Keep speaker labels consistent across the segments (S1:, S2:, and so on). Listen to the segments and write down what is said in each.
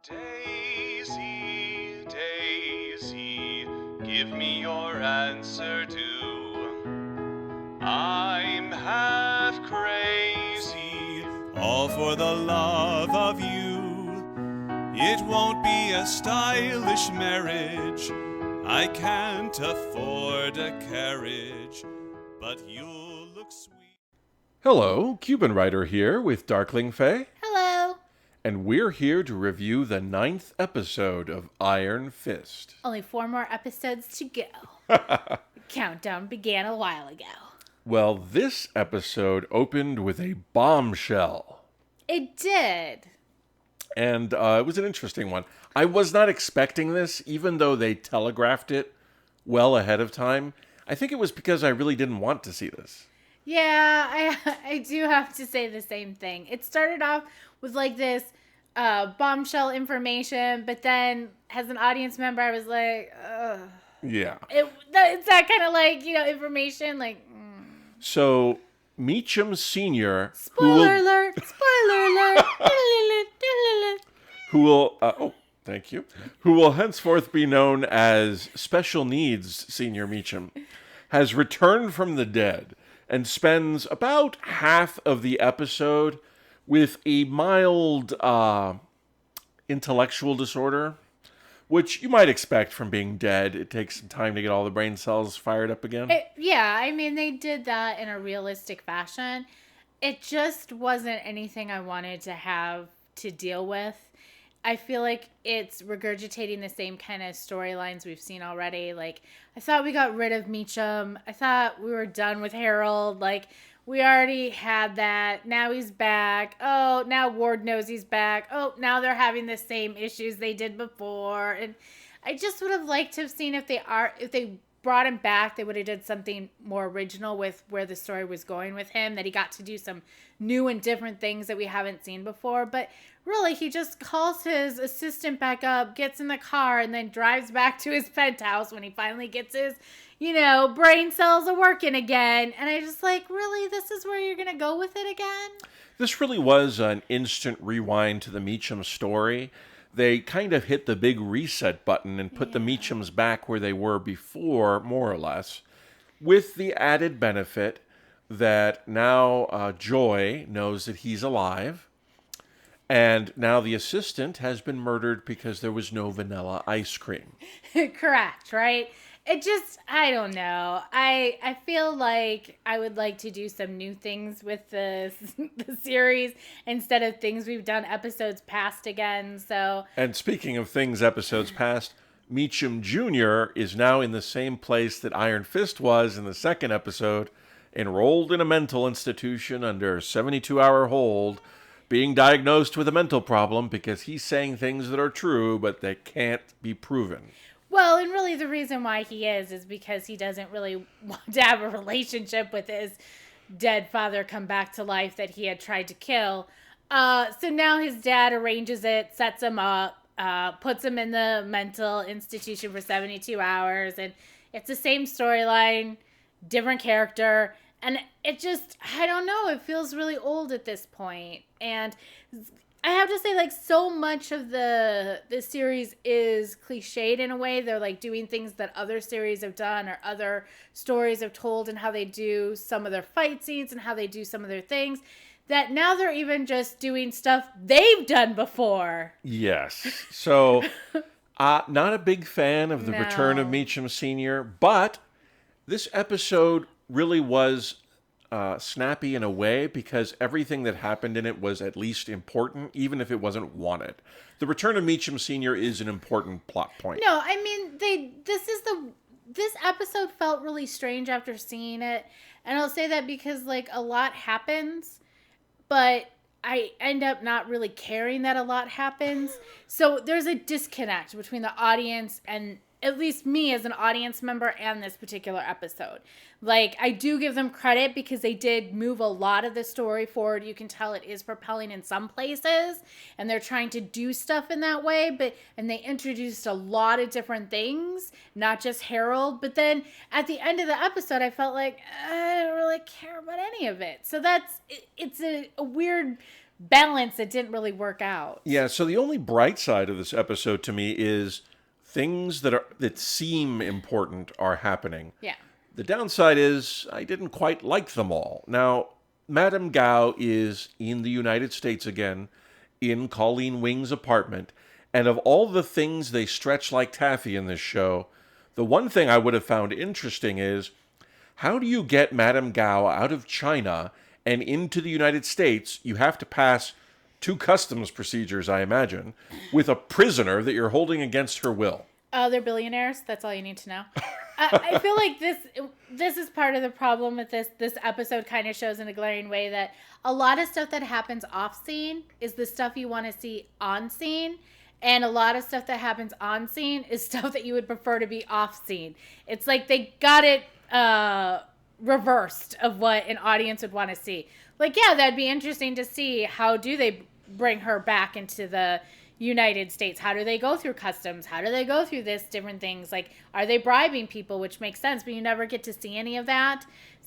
S1: Daisy, Daisy, give me your answer too. I'm half crazy, all for the love of you. It won't be a stylish marriage, I can't afford a carriage, but you'll look sweet. Hello, Cubanwriter here with Darkling Faye.
S2: Hello.
S1: And we're here to review the 9th episode of Iron Fist.
S2: Only 4 more episodes to go. The countdown began a while ago.
S1: Well, this episode opened with a bombshell.
S2: It did.
S1: And it was an interesting one. I was not expecting this, even though they telegraphed it well ahead of time. I think it was because I really didn't want to see this.
S2: Yeah, I do have to say the same thing. It started off with like this bombshell information, but then as an audience member, I was like, ugh.
S1: Yeah.
S2: It's that kind of like, information, like...
S1: So, Meacham Sr.
S2: Spoiler alert! Spoiler alert!
S1: Who will... thank you. Who will henceforth be known as Special Needs Senior Meacham, has returned from the dead and spends about half of the episode with a mild intellectual disorder, which you might expect from being dead. It takes some time to get all the brain cells fired up again.
S2: They did that in a realistic fashion. It just wasn't anything I wanted to have to deal with. I feel like it's regurgitating the same kind of storylines we've seen already. Like, I thought we got rid of Meacham. I thought we were done with Harold. Like, we already had that. Now he's back. Oh, now Ward knows he's back. Oh, now they're having the same issues they did before. And I just would have liked to have seen if they brought him back, they would have did something more original with where the story was going with him, that he got to do some new and different things that we haven't seen before. But really, he just calls his assistant back up, gets in the car, and then drives back to his penthouse when he finally gets his, brain cells are working again. And I just like, really, this is where you're going to go with it again?
S1: This really was an instant rewind to the Meacham story. They kind of hit the big reset button and put the Meachams back where they were before, more or less, with the added benefit that now Joy knows that he's alive, and now the assistant has been murdered because there was no vanilla ice cream.
S2: Correct, right? It just, I don't know. I feel like I would like to do some new things with the series instead of things we've done episodes past again. So.
S1: And speaking of things episodes past, Meacham Jr. is now in the same place that Iron Fist was in the second episode, enrolled in a mental institution under 72-hour hold, being diagnosed with a mental problem because he's saying things that are true but that can't be proven.
S2: Well, and really the reason why he is because he doesn't really want to have a relationship with his dead father come back to life that he had tried to kill. So now his dad arranges it, sets him up, puts him in the mental institution for 72 hours. And it's the same storyline, different character. And it just, I don't know, it feels really old at this point. And I have to say, like, so much of the series is cliched in a way. They're, like, doing things that other series have done or other stories have told, and how they do some of their fight scenes and how they do some of their things, that now they're even just doing stuff they've done before.
S1: Yes. So, not a big fan of the return of Meacham Sr., but this episode really was snappy in a way because everything that happened in it was at least important, even if it wasn't wanted. The return of Meacham Sr. is an important plot point.
S2: No, I mean, this episode felt really strange after seeing it. And I'll say that because, like, a lot happens, but I end up not really caring that a lot happens. So there's a disconnect between the audience and at least me as an audience member and this particular episode. Like, I do give them credit because they did move a lot of the story forward. You can tell it is propelling in some places, and they're trying to do stuff in that way, and they introduced a lot of different things, not just Harold. But then at the end of the episode, I felt like I don't really care about any of it. So it's a weird balance that didn't really work out.
S1: Yeah, so the only bright side of this episode to me is things that seem important are happening.
S2: Yeah.
S1: The downside is I didn't quite like them all. Now, Madame Gao is in the United States again, in Colleen Wing's apartment, and of all the things they stretch like taffy in this show, the one thing I would have found interesting is how do you get Madame Gao out of China and into the United States? You have to pass two customs procedures, I imagine, with a prisoner that you're holding against her will.
S2: Oh, they're billionaires. That's all you need to know. I feel like this is part of the problem with this. This episode kind of shows in a glaring way that a lot of stuff that happens off scene is the stuff you want to see on scene. And a lot of stuff that happens on scene is stuff that you would prefer to be off scene. It's like they got it reversed of what an audience would want to see. Like, yeah, that'd be interesting to see how do they bring her back into the United States? How do they go through customs? How do they go through this different things? Like, are they bribing people, which makes sense, but you never get to see any of that.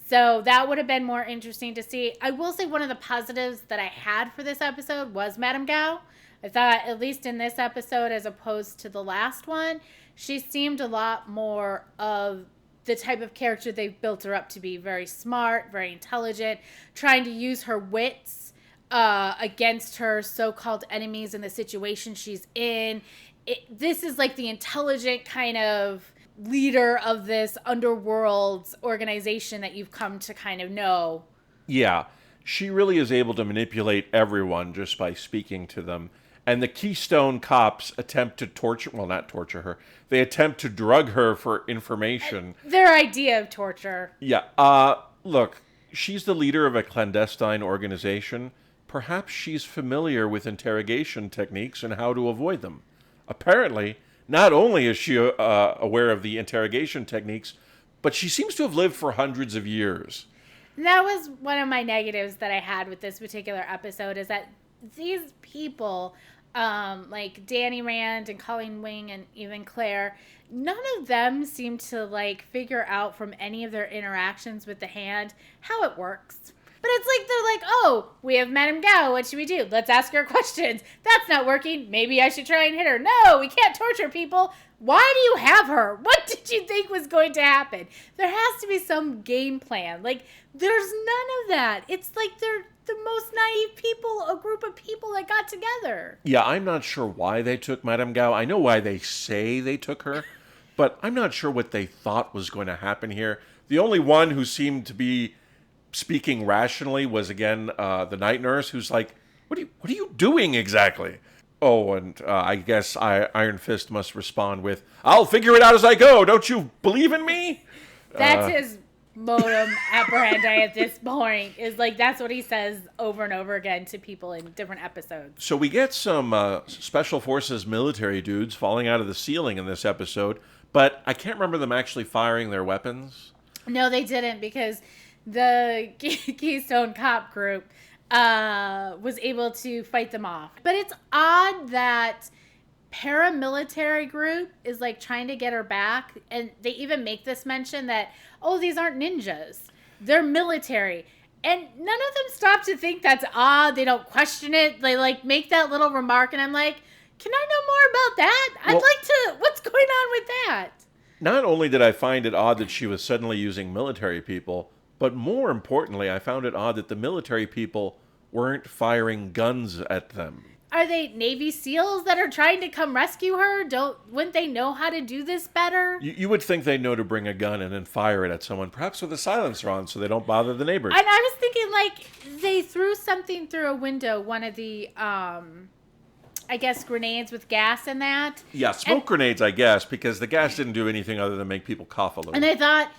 S2: So that would have been more interesting to see. I will say one of the positives that I had for this episode was Madame Gao. I thought, at least in this episode, as opposed to the last one, she seemed a lot more of the type of character they've built her up to be. Very smart, very intelligent, trying to use her wits against her so-called enemies in the situation she's in. This is like the intelligent kind of leader of this underworld organization that you've come to kind of know.
S1: Yeah, she really is able to manipulate everyone just by speaking to them. And the Keystone cops attempt to not torture her. They attempt to drug her for information.
S2: Their idea of torture.
S1: Yeah, look, she's the leader of a clandestine organization. Perhaps she's familiar with interrogation techniques and how to avoid them. Apparently, not only is she aware of the interrogation techniques, but she seems to have lived for hundreds of years.
S2: That was one of my negatives that I had with this particular episode, is that these people, like Danny Rand and Colleen Wing and even Claire, none of them seem to like figure out from any of their interactions with the hand how it works. But it's like they're like, oh, we have Madame Gao. What should we do? Let's ask her questions. That's not working. Maybe I should try and hit her. No, we can't torture people. Why do you have her? What did you think was going to happen? There has to be some game plan. Like, there's none of that. It's like they're the most naive people, a group of people that got together.
S1: Yeah, I'm not sure why they took Madame Gao. I know why they say they took her, but I'm not sure what they thought was going to happen here. The only one who seemed to be speaking rationally was, again, the night nurse, who's like, what are you doing exactly? Oh, and I guess Iron Fist must respond with, I'll figure it out as I go. Don't you believe in me?
S2: That's his modum operandi at this point. Is like, that's what he says over and over again to people in different episodes.
S1: So we get some Special Forces military dudes falling out of the ceiling in this episode, but I can't remember them actually firing their weapons.
S2: No, they didn't, because the Keystone Cop group was able to fight them off. But it's odd that paramilitary group is like trying to get her back, and they even make this mention that, oh, these aren't ninjas, they're military, and none of them stop to think that's odd. They don't question it. They like make that little remark, and I'm like, can I know more about that? I'd like to. What's going on with that?
S1: Not only did I find it odd that she was suddenly using military people, but more importantly, I found it odd that the military people weren't firing guns at them.
S2: Are they Navy SEALs that are trying to come rescue her? Wouldn't they know how to do this better?
S1: You would think they'd know to bring a gun and then fire it at someone, perhaps with a silencer on, so they don't bother the neighbors.
S2: And I was thinking, like, they threw something through a window, one of the, I guess, grenades with gas in that.
S1: Yeah, smoke grenades, I guess, because the gas didn't do anything other than make people cough a little.
S2: And I thought,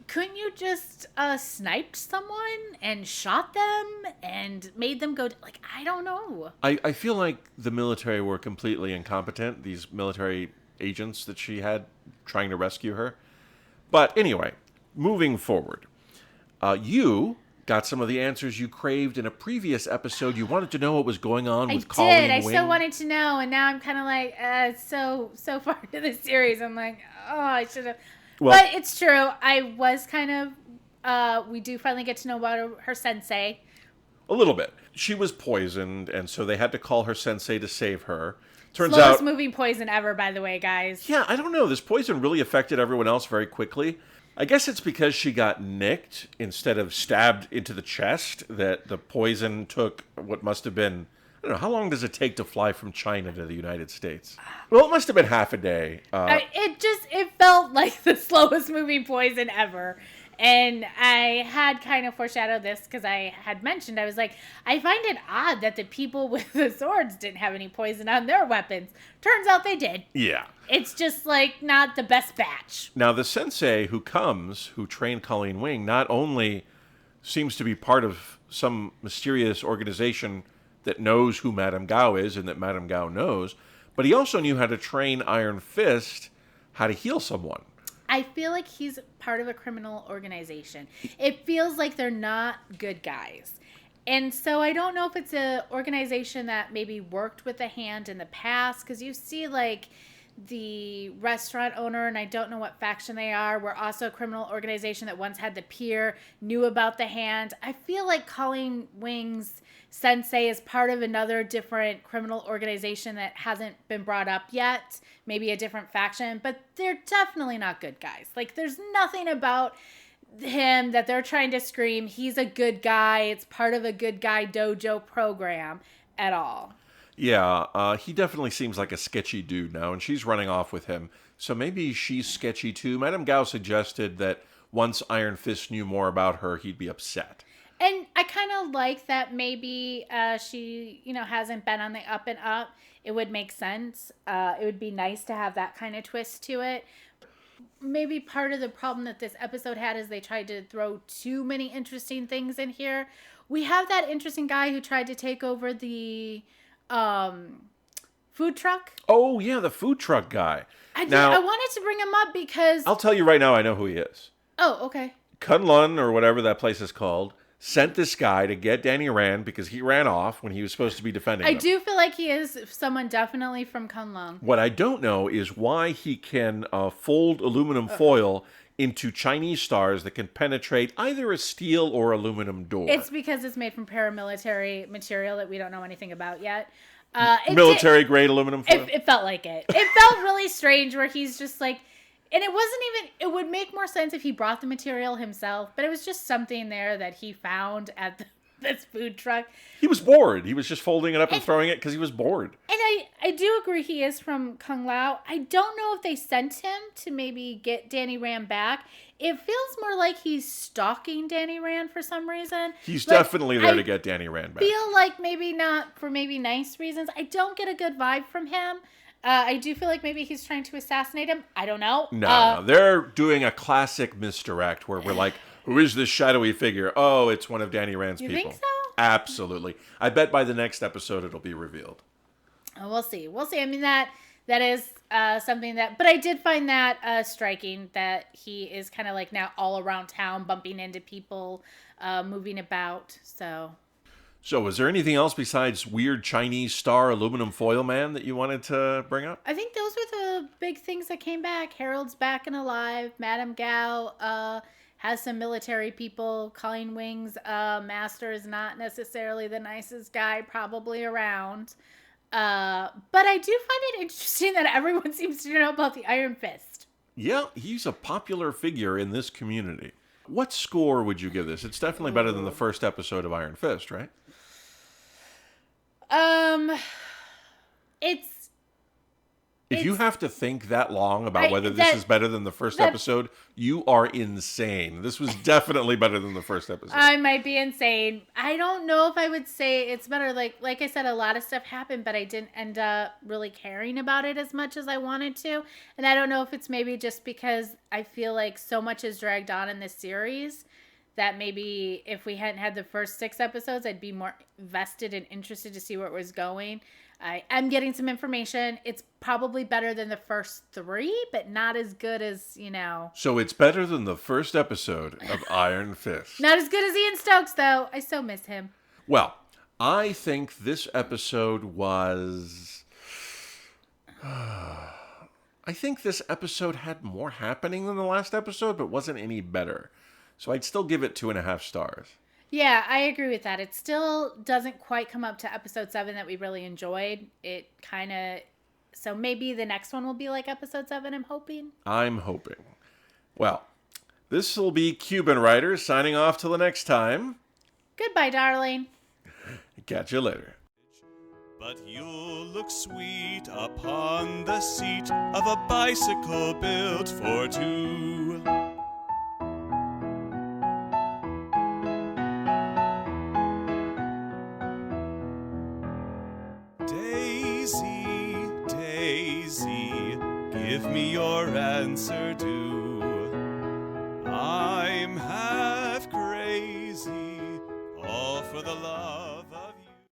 S2: couldn't you just sniped someone and shot them and made them go, like, I don't know.
S1: I feel like the military were completely incompetent, these military agents that she had trying to rescue her. But anyway, moving forward, you got some of the answers you craved in a previous episode. You wanted to know what was going on with Colleen Wing.
S2: I so wanted to know, and now I'm kind of like, it's so far into the series. I'm like, oh, I should have. Well, but it's true. I was kind of, we do finally get to know about her sensei.
S1: A little bit. She was poisoned, and so they had to call her sensei to save her. Turns
S2: Slowest
S1: out,
S2: moving poison ever, by the way, guys.
S1: yeah, I don't know. This poison really affected everyone else very quickly. I guess it's because she got nicked instead of stabbed into the chest that the poison took what must have been, I don't know, how long does it take to fly from China to the United States? Well, it must have been half a day.
S2: It felt like the slowest moving poison ever. And I had kind of foreshadowed this because I had mentioned, I was like, I find it odd that the people with the swords didn't have any poison on their weapons. Turns out they did.
S1: Yeah.
S2: It's just like not the best batch.
S1: Now, the sensei who trained Colleen Wing, not only seems to be part of some mysterious organization that knows who Madame Gao is and that Madame Gao knows, but he also knew how to train Iron Fist how to heal someone.
S2: I feel like he's part of a criminal organization. It feels like they're not good guys. And so I don't know if it's an organization that maybe worked with the Hand in the past, because you see like the restaurant owner, and I don't know what faction they are, were also a criminal organization that once had the Pier, knew about the Hand. I feel like Colleen Wing's sensei is part of another different criminal organization that hasn't been brought up yet, maybe a different faction, but they're definitely not good guys. Like, there's nothing about him that they're trying to scream he's a good guy, it's part of a good guy dojo program at all.
S1: Yeah, he definitely seems like a sketchy dude now, and she's running off with him. So maybe she's sketchy too. Madame Gao suggested that once Iron Fist knew more about her, he'd be upset.
S2: And I kind of like that maybe she, hasn't been on the up and up. It would make sense. It would be nice to have that kind of twist to it. Maybe part of the problem that this episode had is they tried to throw too many interesting things in here. We have that interesting guy who tried to take over the food truck.
S1: Oh, yeah, the food truck guy.
S2: I wanted to bring him up because...
S1: I'll tell you right now, I know who he is.
S2: Oh, okay.
S1: Kunlun, or whatever that place is called, sent this guy to get Danny Rand because he ran off when he was supposed to be defending him.
S2: I do feel like he is someone definitely from Kunlun.
S1: What I don't know is why he can fold aluminum foil into Chinese stars that can penetrate either a steel or aluminum door.
S2: It's because it's made from paramilitary material that we don't know anything about yet.
S1: Military-grade aluminum foil?
S2: It felt like it. It felt really strange where he's just like... And it wasn't even... It would make more sense if he brought the material himself, but it was just something there that he found at this food truck.
S1: He was bored. He was just folding it up and throwing it because he was bored.
S2: And I do agree he is from Kung Lao. I don't know if they sent him to maybe get Danny Rand back. It feels more like he's stalking Danny Rand for some reason.
S1: He's definitely there to get Danny Rand back.
S2: I feel like maybe not for maybe nice reasons. I don't get a good vibe from him. I do feel like maybe he's trying to assassinate him. I don't know.
S1: No. They're doing a classic misdirect where we're like, who is this shadowy figure? Oh, it's one of Danny Rand's people. You
S2: think so?
S1: Absolutely. I bet by the next episode it'll be revealed.
S2: Oh, we'll see. We'll see. I mean, that is something that... But I did find that striking, that he is kind of like now all around town, bumping into people, moving about, So,
S1: was there anything else besides weird Chinese star aluminum foil man that you wanted to bring up?
S2: I think those were the big things that came back. Harold's back and alive. Madame Gao has some military people. Colleen Wing's master is not necessarily the nicest guy probably around. But I do find it interesting that everyone seems to know about the Iron Fist.
S1: Yeah, he's a popular figure in this community. What score would you give this? It's definitely better than the first episode of Iron Fist, right? If you have to think that long about whether this is better than the first episode, you are insane. This was definitely better than the first episode.
S2: I might be insane. I don't know if I would say it's better. Like I said, a lot of stuff happened, but I didn't end up really caring about it as much as I wanted to. And I don't know if it's maybe just because I feel like so much is dragged on in this series that maybe if we hadn't had the first 6 episodes, I'd be more vested and interested to see where it was going. I am getting some information. It's probably better than the first 3, but not as good as,
S1: So it's better than the first episode of Iron Fist.
S2: Not as good as Ian Stokes, though. I so miss him.
S1: Well, I think this episode was... I think this episode had more happening than the last episode, but wasn't any better. So I'd still give it 2.5 stars.
S2: Yeah, I agree with that. It still doesn't quite come up to episode 7 that we really enjoyed. It kind of. So maybe the next one will be like episode 7, I'm hoping.
S1: I'm hoping. Well, this will be Cubanwriter signing off till the next time.
S2: Goodbye, darling.
S1: Catch you later.
S3: But you'll look sweet upon the seat of a bicycle built for two. Daisy, Daisy, give me your answer due. I'm half crazy, all for the love